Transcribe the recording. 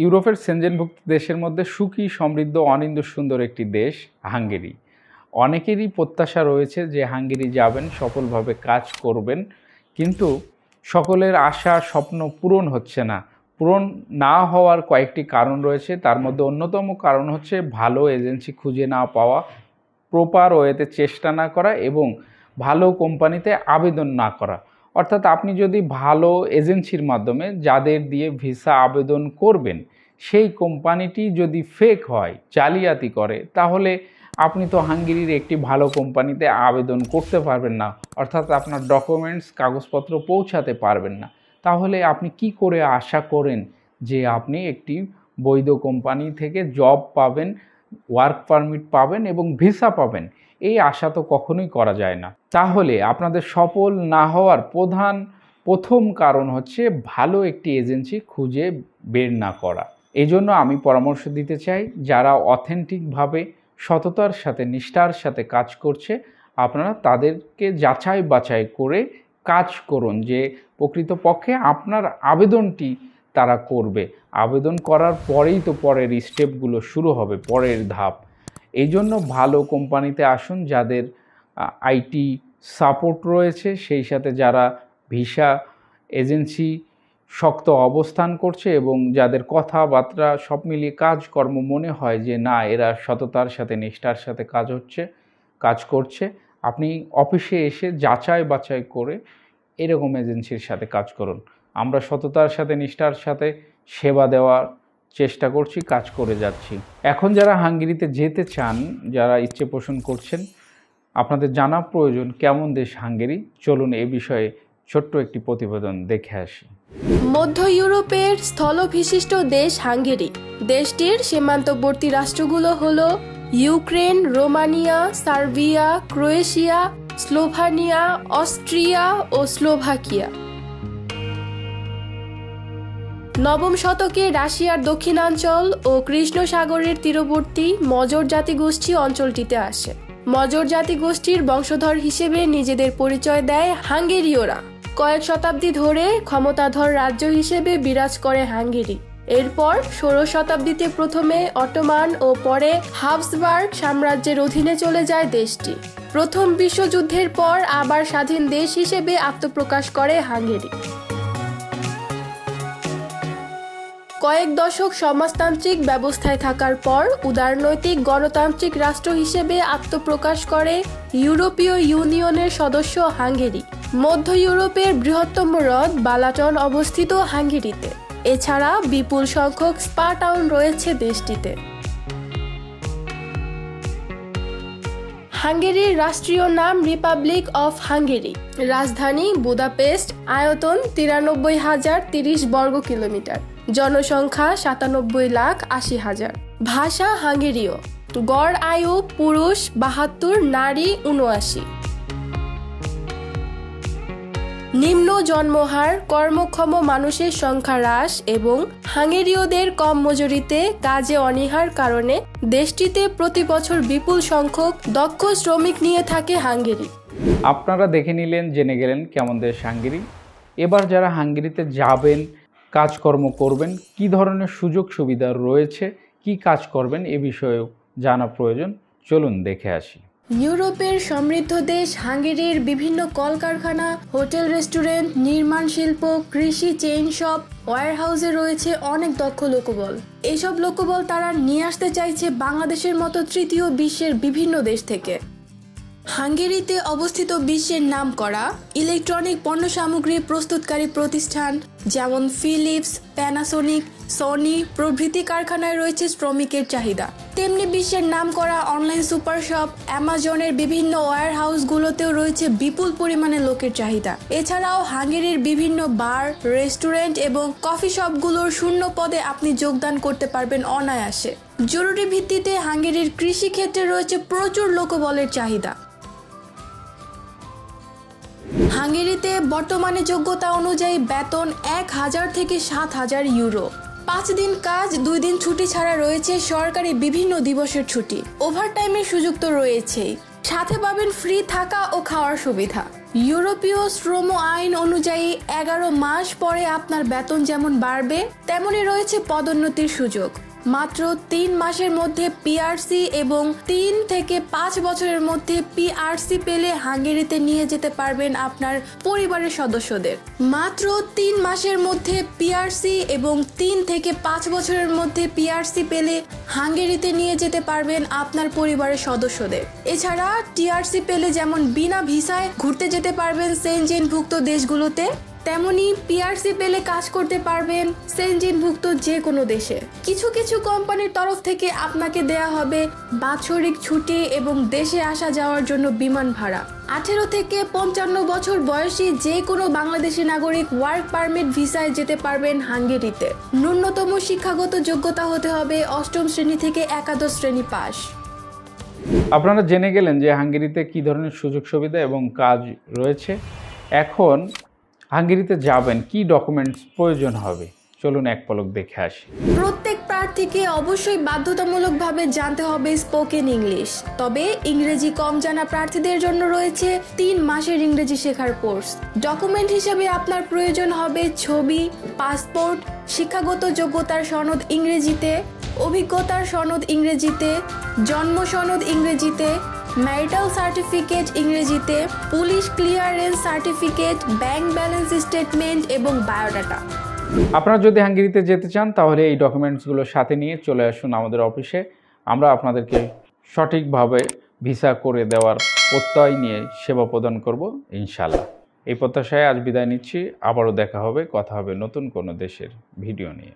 ইউরোপের সেনজেনভুক্ত দেশের মধ্যে সুখী, সমৃদ্ধ, অনিন্দ সুন্দর একটি দেশ হাঙ্গেরি। অনেকেরই প্রত্যাশা রয়েছে যে হাঙ্গেরি যাবেন, সফলভাবে কাজ করবেন, কিন্তু সকলের আশা স্বপ্ন পূরণ হচ্ছে না। পূরণ না হওয়ার কয়েকটি কারণ রয়েছে। তার মধ্যে অন্যতম কারণ হচ্ছে ভালো এজেন্সি খুঁজে না পাওয়া, প্রপার ওয়েতে চেষ্টা না করা এবং ভালো কোম্পানিতে আবেদন না করা। অর্থাৎ আপনি যদি ভালো এজেন্সির মাধ্যমে যাদের দিয়ে ভিসা আবেদন করবেন, সেই কোম্পানিটি যদি ফেক হয়, জালিয়াতি করে, তাহলে আপনি তো হাঙ্গেরির একটি ভালো কোম্পানিতে আবেদন করতে পারবেন না। অর্থাৎ আপনার ডকুমেন্টস, কাগজপত্র পৌঁছাতে পারবেন না। তাহলে আপনি কি করে আশা করেন যে আপনি একটি বৈধ কোম্পানি থেকে জব পাবেন, ওয়ার্ক পারমিট পাবেন এবং ভিসা পাবেন? এই আশা তো কখনোই করা যায় না। তাহলে আপনাদের সফল না হওয়ার প্রথম কারণ হচ্ছে ভালো একটি এজেন্সি খুঁজে বের না করা। এই জন্য আমি পরামর্শ দিতে চাই, যারা অথেন্টিকভাবে সততার সাথে, নিষ্ঠার সাথে কাজ করছে, আপনারা তাদেরকে যাচাই বাছাই করে কাজ করুন যে প্রকৃতপক্ষে আপনার আবেদনটি তারা করবে। আবেদন করার পরেই তো পরের স্টেপগুলো শুরু হবে, পরের ধাপ। এই জন্য ভালো কোম্পানিতে আসুন যাদের আইটি সাপোর্ট রয়েছে, সেই সাথে যারা ভিসা এজেন্সি শক্ত অবস্থান করছে এবং যাদের কথাবার্তা সব মিলিয়ে কাজকর্ম মনে হয় যে না, এরা সততার সাথে, নিষ্ঠার সাথে কাজ করছে। আপনি অফিসে এসে যাচাই বাছাই করে এরকম এজেন্সির সাথে কাজ করুন। আমরা সততার সাথে, নিষ্ঠার সাথে সেবা দেওয়ার চেষ্টা করছি, কাজ করে যাচ্ছি। এখন যারা হাঙ্গেরিতে যেতে চান, যারা ইচ্ছে পোষণ করছেন, আপনাদের জানা প্রয়োজন কেমন দেশ হাঙ্গেরি। চলুন এ বিষয়ে ছোট্ট একটি প্রতিবেদন দেখে আসি। মধ্য ইউরোপের স্থলবিশিষ্ট দেশ হাঙ্গেরি। দেশটির সীমান্তবর্তী রাষ্ট্রগুলো হল Ukraine, Romania, Serbia, Croatia, Slovenia, Austria ও স্লোভাকিয়া। নবম শতকে রাশিয়ার দক্ষিণাঞ্চল ও কৃষ্ণ সাগরের তীরবর্তী মজর জাতিগোষ্ঠী অঞ্চলটিতে আসে। মজর জাতিগোষ্ঠীর বংশধর হিসেবে নিজেদের পরিচয় দেয় হাঙ্গেরীয়রা। কয়েক শতাব্দী ধরে ক্ষমতাধর রাজ্য হিসেবে বিরাজ করে হাঙ্গেরি। এরপর 16 শতাব্দীতে প্রথমে অটোমান ও পরে হাবসবার্গ সাম্রাজ্যের অধীনে চলে যায় দেশটি। প্রথম বিশ্বযুদ্ধের পর আবার স্বাধীন দেশ হিসেবে আত্মপ্রকাশ করে হাঙ্গেরি। কয়েক দশক সমাজতান্ত্রিক ব্যবস্থায় থাকার পর উদারনৈতিক গণতান্ত্রিক রাষ্ট্র হিসেবে আত্মপ্রকাশ করে ইউরোপীয় ইউনিয়নের সদস্য হাঙ্গেরি। মধ্য ইউরোপের বৃহত্তম হ্রদ বালাটন অবস্থিত হাঙ্গেরিতে। এছাড়া বিপুল সংখ্যক স্পা টাউন রয়েছে দেশটিতে। হাঙ্গেরির রাষ্ট্রীয় নাম রিপাবলিক অফ হাঙ্গেরি। রাজধানী বুদাপেস্ট। আয়তন 93,030 বর্গ কিলোমিটার। জনসংখ্যা 97,80,000। ভাষা হাঙ্গেরীয়। গড় আয়ু পুরুষ 72, নারী 79। নিম্ন জন্মহার, কর্মক্ষম মানুষের সংখ্যা হ্রাস এবং হাঙ্গেরীয়দের কম মজুরিতে কাজে অনীহার কারণে দেশটিতে প্রতি বছর বিপুল সংখ্যক দক্ষ শ্রমিক নিয়ে থাকে হাঙ্গেরি। আপনারা দেখে নিলেন, জেনে গেলেন কেমন দেশ হাঙ্গেরি। এবার যারা হাঙ্গেরিতে যাবেন, কাজকর্ম করবেন, কি ধরনের সুযোগ সুবিধা রয়েছে, কি কাজ করবেন, এ বিষয়েও জানা প্রয়োজন। চলুন দেখে আসি। ইউরোপের সমৃদ্ধ দেশ হাঙ্গেরির বিভিন্ন কলকারখানা, হোটেল, রেস্টুরেন্ট, নির্মাণ শিল্প, কৃষি, চেইন শপ, ওয়্যারহাউসে রয়েছে অনেক দক্ষ লোকবল। এসব লোকবল তারা নিয়ে আসতে চাইছে বাংলাদেশের মতো তৃতীয় বিশ্বের বিভিন্ন দেশ থেকে। হাঙ্গেরিতে অবস্থিত বিশ্বের নামকরা ইলেকট্রনিক পণ্য সামগ্রী প্রস্তুতকারী প্রতিষ্ঠান যেমন ফিলিপস, প্যানাসোনিক, সনি প্রভৃতি কারখানায় রয়েছে শ্রমিকের চাহিদা। তেমনি বিশ্বের নামকরা অনলাইন সুপার শপ, অ্যামাজনের বিভিন্ন ওয়্যারহাউসগুলোতেও রয়েছে বিপুল পরিমাণে লোকের চাহিদা। এছাড়াও হাঙ্গেরির বিভিন্ন বার, রেস্টুরেন্ট এবং কফি শপগুলোর শূন্য পদে আপনি যোগদান করতে পারবেন অনায়াসে। জরুরি ভিত্তিতে হাঙ্গেরির কৃষি ক্ষেত্রে রয়েছে প্রচুর লোকবলের চাহিদা। হাঙ্গেরিতে বর্তমানে যোগ্যতা অনুযায়ী বেতন 1,000 থেকে 7,000 ইউরো। 5 দিন কাজ, 2 দিন ছুটি ছাড়া রয়েছে সরকারি বিভিন্ন দিবসের ছুটি। ওভারটাইমের সুযোগ তো রয়েছেই, সাথে পাবেন ফ্রি থাকা ও খাওয়ার সুবিধা। ইউরোপীয় শ্রম আইন অনুযায়ী 11 মাস পরে আপনার বেতন যেমন বাড়বে, তেমনি রয়েছে পদোন্নতির সুযোগ। মাত্র 3 মাসের মধ্যে পিআরসি এবং 3 থেকে 5 বছরের মধ্যে পিআরসি পেলে হাঙ্গেরিতে নিয়ে যেতে পারবেন আপনার পরিবারের সদস্যদের। মাত্র 3 মাসের মধ্যে পিআরসি এবং 3 থেকে 5 বছরের মধ্যে পিআরসি পেলে হাঙ্গেরিতে নিয়ে যেতে পারবেন আপনার পরিবারের সদস্যদের। এছাড়া টিআরসি পেলে যেমন বিনা ভিসায় ঘুরতে যেতে পারবেন সেনজেনভুক্ত দেশগুলোতে, তেমনি পিআরসি পেলে কাজ করতে পারবেন সেনজেনভুক্ত যে কোনো দেশে। কিছু কিছু কোম্পানির তরফ থেকে আপনাকে দেয়া হবে বাৎসরিক ছুটি এবং দেশে আসা যাওয়ার জন্য বিমান ভাড়া। 18 থেকে 55 বছর বয়সী যে কোনো বাংলাদেশি নাগরিক ওয়ার্ক পারমিট ভিসায় যেতে পারবেন হাঙ্গেরিতে। ন্যূনতম শিক্ষাগত যোগ্যতা হতে হবে 8ম শ্রেণী থেকে একাদশ শ্রেণী পাস। আপনারা জেনে গেলেন যে হাঙ্গেরিতে কী ধরনের সুযোগ সুবিধা এবং কাজ রয়েছে। এখন হাঙ্গেরিতে যাবেন, কি ডকুমেন্টস প্রয়োজন হবে, চলুন এক পলক দেখে আসি। প্রত্যেক প্রার্থীকে অবশ্যই বাধ্যতামূলকভাবে জানতে হবে স্পোকেন ইংলিশ। তবে ইংরেজি কম জানা প্রার্থীদের জন্য রয়েছে 3 মাসের ইংরেজি শেখার কোর্স। ডকুমেন্ট হিসেবে আপনার প্রয়োজন হবে ছবি, পাসপোর্ট, শিক্ষাগত যোগ্যতার সনদ ইংরেজিতে, অভিজ্ঞতার সনদ ইংরেজিতে, জন্ম সনদ ইংরেজিতে, ম্যারিটাল সার্টিফিকেট ইংরেজিতে, police clearance certificate, bank balance statement এবং বায়োডাটা। আপনারা যদি হাঙ্গেরিতে যেতে চান তাহলে এই ডকুমেন্টসগুলো সাথে নিয়ে চলে আসুন আমাদের অফিসে। আমরা আপনাদেরকে সঠিকভাবে ভিসা করে দেওয়ার প্রত্যয় নিয়ে সেবা প্রদান করব ইনশাল্লাহ। এই প্রত্যাশায় আজ বিদায় নিচ্ছি। আবারও দেখা হবে, কথা হবে নতুন কোনো দেশের ভিডিও নিয়ে।